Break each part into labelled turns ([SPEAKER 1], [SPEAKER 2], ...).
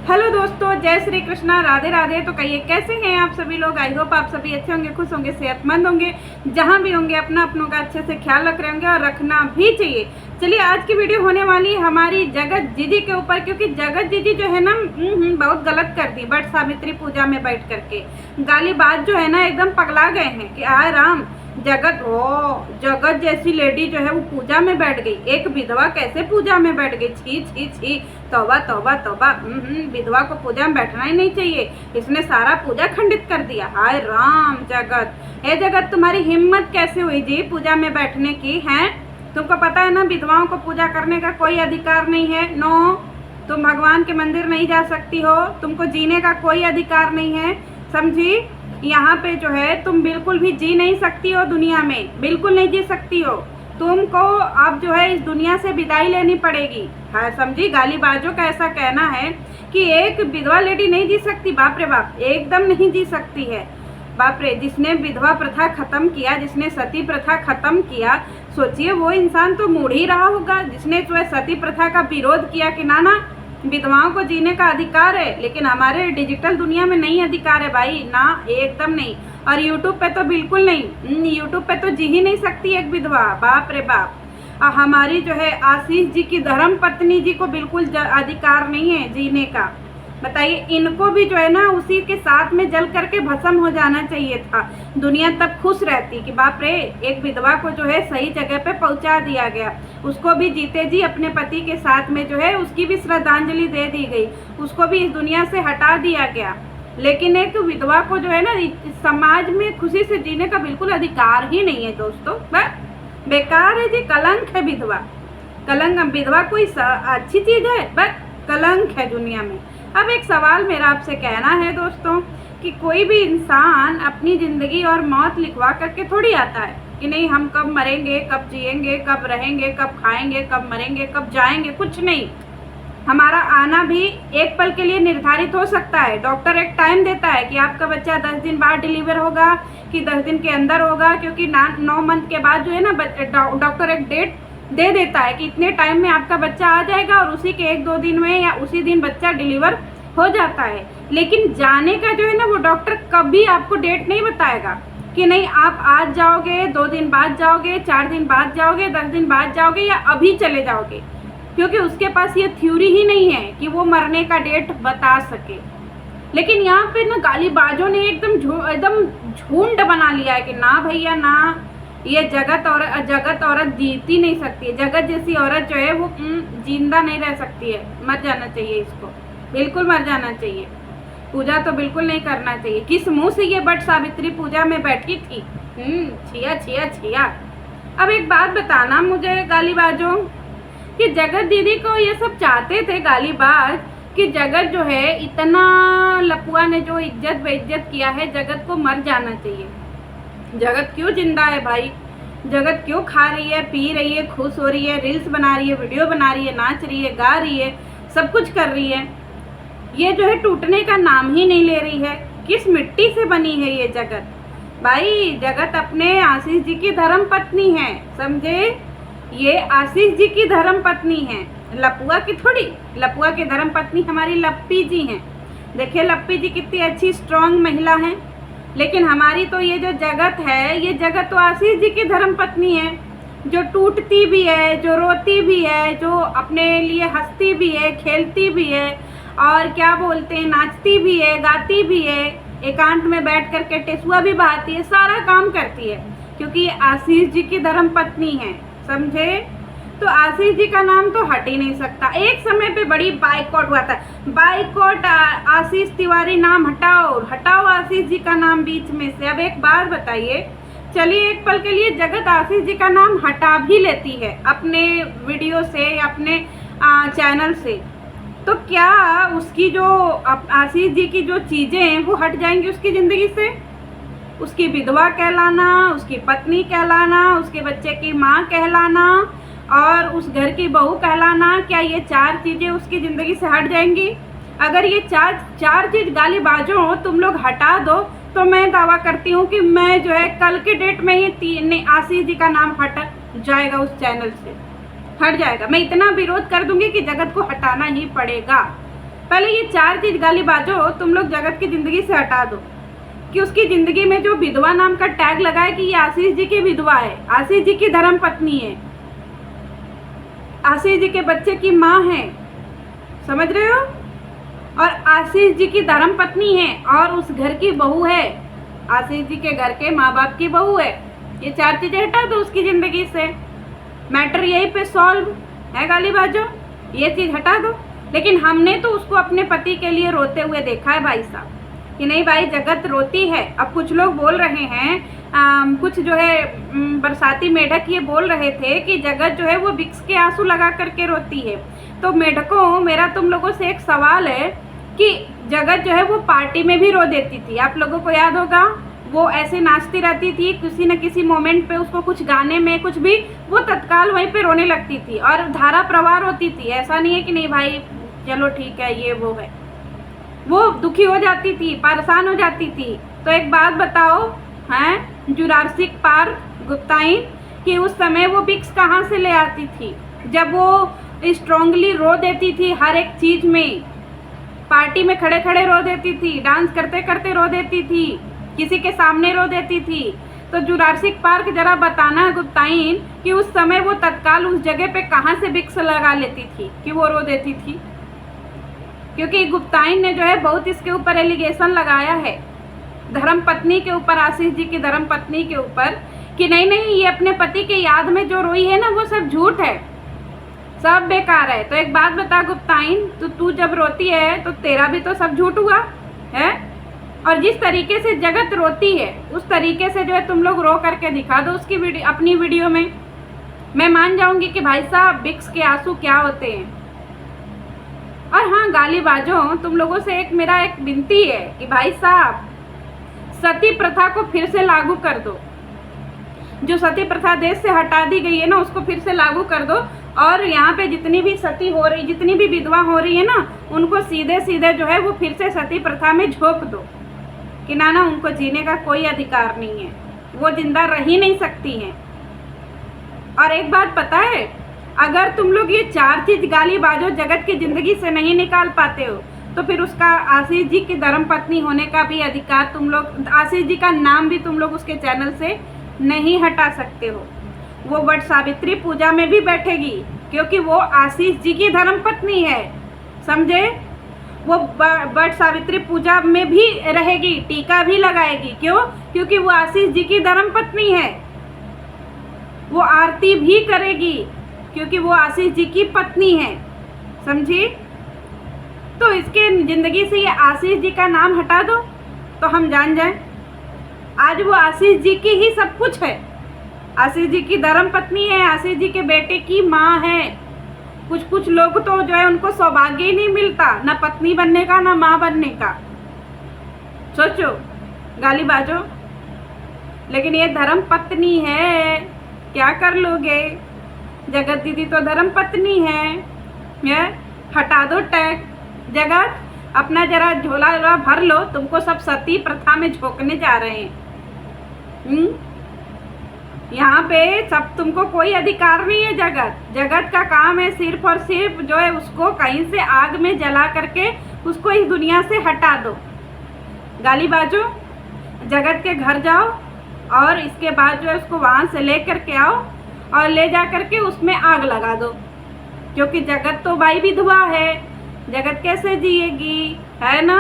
[SPEAKER 1] Hello दोस्तों, जय श्री कृष्णा, राधे राधे। तो कहिए कैसे हैं आप सभी लोग। आई होप आप सभी अच्छे होंगे, खुश होंगे, सेहतमंद होंगे, जहां भी होंगे अपना अपनों का अच्छे से ख्याल रख रहे होंगे और रखना भी चाहिए। चलिए, आज की वीडियो होने वाली है हमारी जगत जीजी के ऊपर, क्योंकि जगत जीजी जो है ना बहुत गलत कर दी। बट सावित्री पूजा में बैठ करके गाली बात जो है ना एकदम पगला गए हैं कि आय राम, जगत जैसी लेडी जो है वो पूजा में बैठ गई। एक विधवा कैसे पूजा में बैठ गई। छी छी छी, तौबा तौबा तौबा। विधवा को पूजा में बैठना ही नहीं चाहिए। इसने सारा पूजा खंडित कर दिया। हाय राम जगत, हे जगत तुम्हारी हिम्मत कैसे हुई जी पूजा में बैठने की। हैं तुमको पता है ना विधवाओं को पूजा करने का कोई अधिकार नहीं है। नो, तुम भगवान के मंदिर नहीं जा सकती हो, तुमको जीने का कोई अधिकार नहीं है, समझी। यहाँ पे जो है तुम बिल्कुल भी जी नहीं सकती हो, दुनिया में बिल्कुल नहीं जी सकती हो। तुमको अब जो है इस दुनिया से विदाई लेनी पड़ेगी। हाँ समझी। गालीबाजों का ऐसा कहना है कि एक विधवा लेडी नहीं जी सकती। बाप रे बाप, एकदम नहीं जी सकती है। बाप रे, जिसने विधवा प्रथा खत्म किया, जिसने सती प्रथा खत्म किया, सोचिए वो इंसान तो मूढ़ ही रहा होगा जिसने जो है सती प्रथा का विरोध किया कि ना विधवाओं को जीने का अधिकार है। लेकिन हमारे डिजिटल दुनिया में नहीं अधिकार है भाई, ना एकदम नहीं। और यूट्यूब पे तो बिल्कुल नहीं। यूट्यूब पे तो जी ही नहीं सकती एक विधवा। बाप रे बाप। हमारी जो है आशीष जी की धर्म पत्नी जी को बिल्कुल अधिकार नहीं है जीने का। बताइए, इनको भी जो है ना उसी के साथ में जल करके भस्म हो जाना चाहिए था। दुनिया तब खुश रहती कि बाप रे, एक विधवा को जो है सही जगह पे पहुंचा दिया गया। उसको भी जीते जी अपने पति के साथ में जो है उसकी भी श्रद्धांजलि दे दी गई, उसको भी इस दुनिया से हटा दिया गया। लेकिन एक विधवा को जो है ना समाज में खुशी से जीने का बिल्कुल अधिकार ही नहीं है दोस्तों। बस बेकार है जी, कलंक है विधवा। कलंक, विधवा कोई अच्छी चीज है, बस कलंक है दुनिया में। अब एक सवाल मेरा आपसे कहना है दोस्तों कि कोई भी इंसान अपनी ज़िंदगी और मौत लिखवा करके थोड़ी आता है कि नहीं हम कब मरेंगे, कब जिएंगे, कब रहेंगे, कब खाएंगे, कब मरेंगे, कब जाएंगे, कुछ नहीं। हमारा आना भी एक पल के लिए निर्धारित हो सकता है। डॉक्टर एक टाइम देता है कि आपका बच्चा 10 दिन बाद डिलीवर होगा कि 10 दिन के अंदर होगा, क्योंकि 9 मंथ के बाद जो है ना डॉक्टर एक डेट दे देता है कि इतने टाइम में आपका बच्चा आ जाएगा और उसी के 1-2 दिन में या उसी दिन बच्चा डिलीवर हो जाता है। लेकिन जाने का जो है ना वो डॉक्टर कभी आपको डेट नहीं बताएगा कि नहीं आप आज जाओगे, 2 दिन बाद जाओगे, 4 दिन बाद जाओगे, 10 दिन बाद जाओगे या अभी चले जाओगे, क्योंकि उसके पास ये थ्योरी ही नहीं है कि वो मरने का डेट बता सके। लेकिन यहाँ पे ना गालीबाजों ने एकदम झुंड बना लिया है कि ना भैया ना, ये जगत औरत जीती नहीं सकती है। जगत जैसी औरत जो है वो जिंदा नहीं रह सकती है। मर जाना चाहिए इसको, बिल्कुल मर जाना चाहिए। पूजा तो बिल्कुल नहीं करना चाहिए। किस मुंह से ये बट सावित्री पूजा में बैठी थी। छिया छिया छिया। अब एक बात बताना मुझे गालीबाजों कि जगत दीदी को ये सब चाहते थे गालीबाज कि जगत जो है इतना लपुआ ने जो इज्जत बेइज्जत किया है, जगत को मर जाना चाहिए। जगत क्यों जिंदा है भाई। जगत क्यों खा रही है, पी रही है, खुश हो रही है, रील्स बना रही है, वीडियो बना रही है, नाच रही है, गा रही है, सब कुछ कर रही है। ये जो है टूटने का नाम ही नहीं ले रही है। किस मिट्टी से बनी है ये जगत भाई। जगत अपने आशीष जी की धर्म पत्नी है, समझे। ये आशीष जी की धर्म पत्नी है, लपुआ की थोड़ी। लपुआ की धर्म पत्नी हमारी लप्पी जी हैं। देखिए लप्पी जी कितनी अच्छी स्ट्रांग महिला हैं। लेकिन हमारी तो ये जो जगत है, ये जगत तो आशीष जी की धर्म पत्नी है, जो टूटती भी है, जो रोती भी है, जो अपने लिए हंसती भी है, खेलती भी है, और क्या बोलते हैं नाचती भी है, गाती भी है, एकांत में बैठ करके टेसुआ भी बहाती है, सारा काम करती है, क्योंकि ये आशीष जी की धर्म पत्नी है, समझे। तो आशीष जी का नाम तो हट ही नहीं सकता। एक समय पे बड़ी बाइकआउट हुआ था, बाइकआउट आशीष तिवारी नाम हटाओ हटाओ आशीष जी का नाम बीच में से। अब एक बात बताइए, चलिए एक पल के लिए जगत आशीष जी का नाम हटा भी लेती है अपने वीडियो से या अपने चैनल से, तो क्या उसकी जो आशीष जी की जो चीज़ें हैं वो हट जाएंगी उसकी ज़िंदगी से। उसकी विधवा कहलाना, उसकी पत्नी कहलाना, उसके बच्चे की माँ कहलाना और उस घर की बहू कहलाना, क्या ये 4 चीज़ें उसकी ज़िंदगी से हट जाएंगी। अगर ये चार चीज़ गालीबाजों तुम लोग हटा दो तो मैं दावा करती हूँ कि मैं जो है कल के डेट में ही आशीष जी का नाम हट जाएगा, उस चैनल से हट जाएगा। मैं इतना विरोध कर दूंगी कि जगत को हटाना ही पड़ेगा। पहले ये चार चीज गालीबाजो तुम लोग जगत की जिंदगी से हटा दो कि उसकी जिंदगी में जो विधवा नाम का टैग लगा है कि ये आशीष जी की विधवा है, आशीष जी की धर्म पत्नी है, आशीष जी के बच्चे की माँ है, समझ रहे हो, और आशीष जी की धर्म पत्नी है और उस घर की बहू है, आशीष जी के घर के माँ बाप की बहू है। ये चार चीजें हटा दो उसकी जिंदगी से, मैटर यही पे सॉल्व है गालीबाजो, ये चीज हटा दो। लेकिन हमने तो उसको अपने पति के लिए रोते हुए देखा है भाई साहब, कि नहीं भाई जगत रोती है। अब कुछ लोग बोल रहे हैं कुछ जो है बरसाती मेढक ये बोल रहे थे कि जगत जो है वो विक्स के आंसू लगा करके रोती है। तो मेढकों, मेरा तुम लोगों से एक सवाल है कि जगत जो है वो पार्टी में भी रो देती थी, आप लोगों को याद होगा, वो ऐसे नाचती रहती थी, किसी न किसी मोमेंट पे उसको कुछ गाने में कुछ भी वो तत्काल वहीं पे रोने लगती थी और धारा प्रवाह होती थी। ऐसा नहीं है कि नहीं भाई चलो ठीक है ये वो है, वो दुखी हो जाती थी, परेशान हो जाती थी। तो एक बात बताओ, हैं जुरासिक पार्क गुप्ताइन कि उस समय वो विक्स कहाँ से ले आती थी, जब वो स्ट्रांगली रो देती थी हर एक चीज़ में, पार्टी में खड़े खड़े रो देती थी, डांस करते करते रो देती थी, किसी के सामने रो देती थी। तो जुरासिक पार्क जरा बताना गुप्ताइन कि उस समय वो तत्काल उस जगह पे कहाँ से विक्स लगा लेती थी कि वो रो देती थी। क्योंकि गुप्ताइन ने जो है बहुत इसके ऊपर एलिगेशन लगाया है धर्म पत्नी के ऊपर, आशीष जी की धर्म पत्नी के ऊपर, कि नहीं नहीं ये अपने पति के याद में जो रोई है ना वो सब झूठ है, सब बेकार है। तो एक बात बता गुप्ताइन, तो तू जब रोती है तो तेरा भी तो सब झूठ हुआ है, और जिस तरीके से जगत रोती है उस तरीके से जो है तुम लोग रो करके दिखा दो उसकी वीडियो, अपनी वीडियो में। मैं मान जाऊंगी कि भाई साहब विक्स के आंसू क्या होते हैं। और हाँ गालीबाजों, तुम लोगों से एक मेरा एक विनती है कि भाई साहब सती प्रथा को फिर से लागू कर दो, जो सती प्रथा देश से हटा दी गई है ना उसको फिर से लागू कर दो, और यहाँ पे जितनी भी सती हो रही, जितनी भी विधवा हो रही है ना उनको सीधे सीधे जो है वो फिर से सती प्रथा में झोंक दो कि ना उनको जीने का कोई अधिकार नहीं है, वो जिंदा रह ही नहीं सकती हैं। और एक बात पता है, अगर तुम लोग ये चार चीज गालीबाजों जगत की जिंदगी से नहीं निकाल पाते हो तो फिर उसका आशीष जी की धर्म पत्नी होने का भी अधिकार तुम लोग, आशीष जी का नाम भी तुम लोग उसके चैनल से नहीं हटा सकते हो। वो वट सावित्री पूजा में भी बैठेगी क्योंकि वो आशीष जी की धर्म पत्नी है, समझे। वो वट सावित्री पूजा में भी रहेगी, टीका भी लगाएगी, क्यों? क्योंकि वो आशीष जी की धर्म पत्नी है। वो आरती भी करेगी क्योंकि वो आशीष जी की पत्नी है, समझी। तो इसके जिंदगी से ये आशीष जी का नाम हटा दो तो हम जान जाएं आज वो आशीष जी की ही सब कुछ है, आशीष जी की धर्म पत्नी है, आशीष जी के बेटे की माँ है। कुछ कुछ लोग तो जो है उनको सौभाग्य ही नहीं मिलता, ना पत्नी बनने का ना माँ बनने का, सोचो गालीबाजो। लेकिन ये धर्म पत्नी है, क्या कर लोगे। जगत दीदी तो धर्म पत्नी है, हटा दो टैग। जगत अपना जरा झोला भर लो, तुमको सब सती प्रथा में झोंकने जा रहे हैं। यहाँ पे सब तुमको कोई अधिकार नहीं है। जगत का काम है सिर्फ और सिर्फ जो है उसको कहीं से आग में जला करके उसको इस दुनिया से हटा दो। गालीबाजो, जगत के घर जाओ और इसके बाद जो है उसको वहाँ से ले करके आओ और ले जा करके उसमें आग लगा दो, क्योंकि जगत तो भाई विधवा है, जगत कैसे जिएगी, है ना।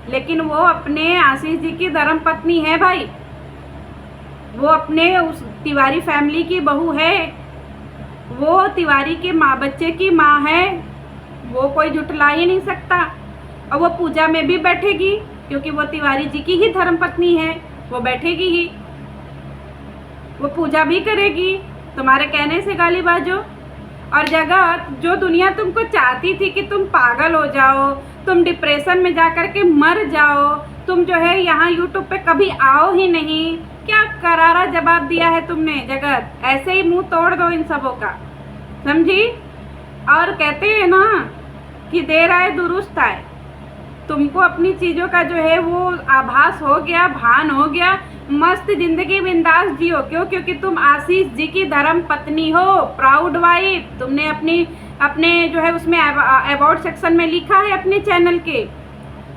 [SPEAKER 1] लेकिन वो अपने आशीष जी की धर्म पत्नी है भाई, वो अपने उस तिवारी फैमिली की बहू है, वो तिवारी के माँ बच्चे की माँ है, वो कोई झुठला ही नहीं सकता। और वो पूजा में भी बैठेगी क्योंकि वो तिवारी जी की ही धर्म पत्नी है, वो बैठेगी ही, वो पूजा भी करेगी तुम्हारे कहने से गालीबाजो। और जगत, जो दुनिया तुमको चाहती थी कि तुम पागल हो जाओ, तुम डिप्रेशन में जा कर के मर जाओ, तुम जो है यहाँ यूट्यूब पे कभी आओ ही नहीं, क्या करारा जवाब दिया है तुमने जगत। ऐसे ही मुंह तोड़ दो इन सबों का, समझी। और कहते हैं ना कि देर आए दुरुस्त आए, तुमको अपनी चीज़ों का जो है वो आभास हो गया, भान हो गया, मस्त जिंदगी बिंदास जियो। क्यों? क्योंकि तुम आशीष जी की धर्म पत्नी हो, प्राउड वाइफ। तुमने अपनी अपने जो है उसमें अबाउट सेक्शन में लिखा है अपने चैनल के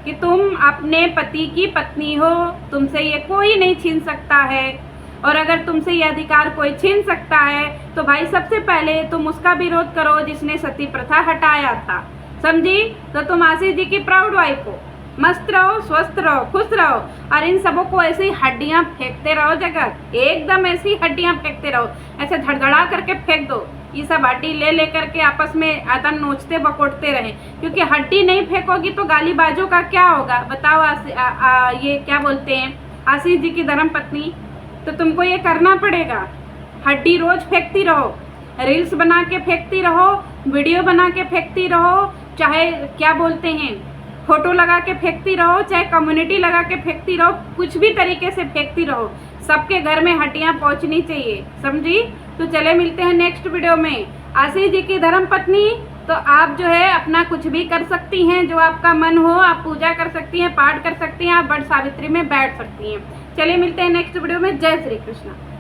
[SPEAKER 1] कि तुम अपने पति की पत्नी हो, तुमसे ये कोई नहीं छीन सकता है, और अगर तुमसे ये अधिकार कोई छीन सकता है तो भाई सबसे पहले तुम उसका विरोध करो जिसने सती प्रथा हटाया था, समझी। तो तुम आशीष जी की प्राउड वाइफ हो, मस्त रहो, स्वस्थ रहो, खुश रहो, और इन सबों को ऐसे ही हड्डियाँ फेंकते रहो, जगत एकदम ऐसी ही हड्डियाँ फेंकते रहो, ऐसे धड़धड़ा करके फेंक दो। ये सब हड्डी ले लेकर के आपस में एकदम नोचते बकोटते रहे, क्योंकि हड्डी नहीं फेंकोगी तो गालीबाजों का क्या होगा बताओ। ये क्या बोलते हैं आशीष जी की धर्म पत्नी, तो तुमको ये करना पड़ेगा, हड्डी रोज फेंकती रहो, रील्स बना के फेंकती रहो, वीडियो बना के फेंकती रहो, चाहे क्या बोलते हैं फोटो लगा के फेंकती रहो, चाहे कम्युनिटी लगा के फेंकती रहो, कुछ भी तरीके से फेंकती रहो, सबके घर में हड्डियाँ पहुँचनी चाहिए, समझी। तो चले मिलते हैं नेक्स्ट वीडियो में। आशीष जी की धर्म पत्नी, तो आप जो है अपना कुछ भी कर सकती हैं, जो आपका मन हो, आप पूजा कर सकती हैं, पाठ कर सकती हैं, आप वट सावित्री में बैठ सकती हैं। चलिए मिलते हैं नेक्स्ट वीडियो में। जय श्री कृष्ण।